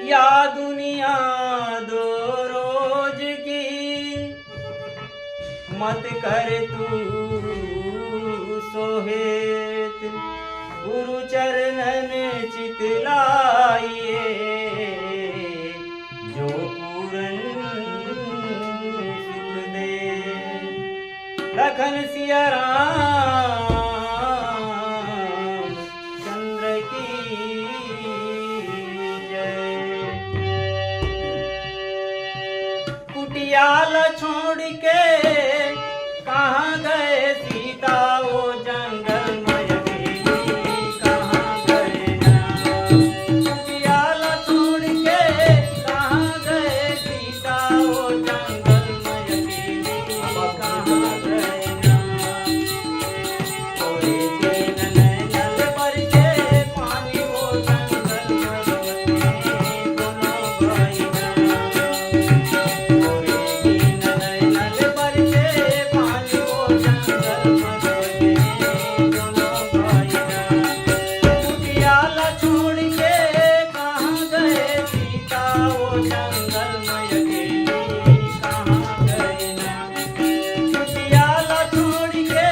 या दुनिया दो रोज की मत कर तू सोहेत। गुरु चरणन चितलाइए जो पूरन सुख दे। लखन सिया राम चंद्र की जय। कुटियाल छोड़ के कहाँ गए सीता वो जंगल में अकेली कहाँ गए ना। कुटियाल छोड़ के कहाँ गए सीता वो जंगल में अकेली कहाँ गए ना। थोड़े दिन नैनल भर के पानी वो जंगल में दोनों भाई ना। थोड़े दिन नैनल भर के पानी वो जंगल में दोनों भाई ना। कुटियाल छोड़ के कहाँ गए सीता वो जंगल में अकेली कहाँ गए ना। कुटियाल छोड़ के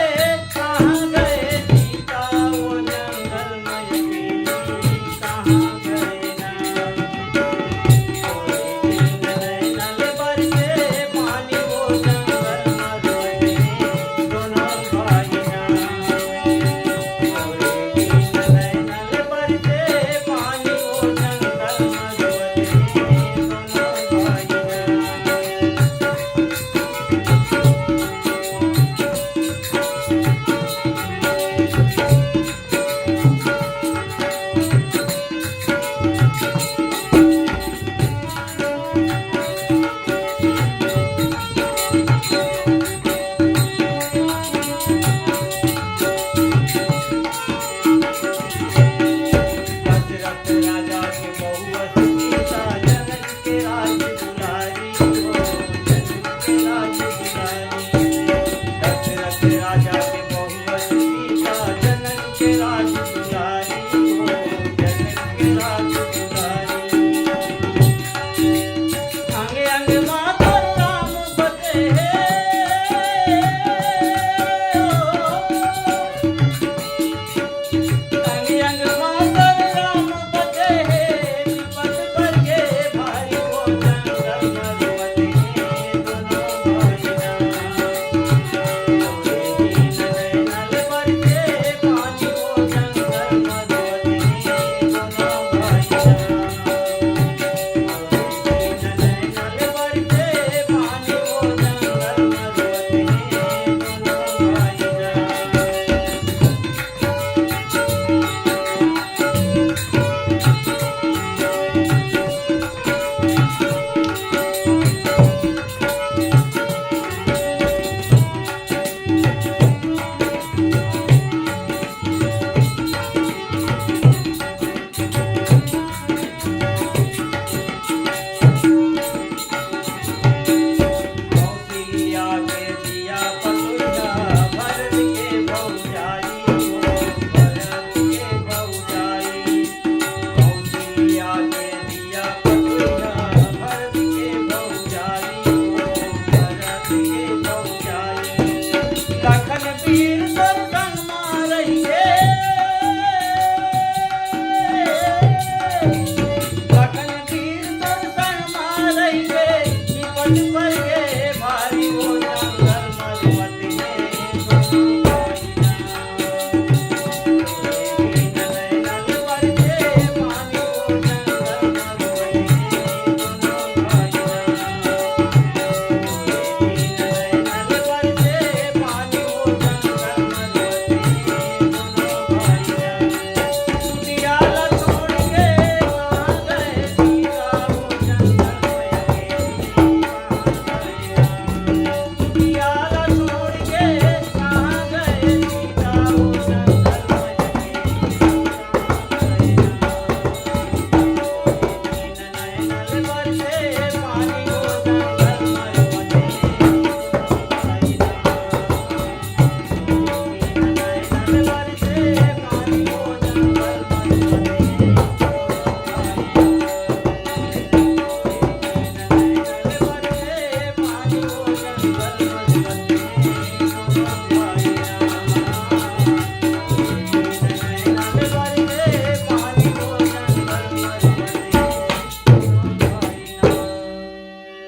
कहाँ गए सीता वो जंगल में अकेली कहाँ गए ना। थोड़े दिन नैनल भर के पानी वो जंगल में दोनों भाई ना। थोड़े दिन नैनल भर के पानी वो जंगल में दोनों भाई ना। दशरथ राजा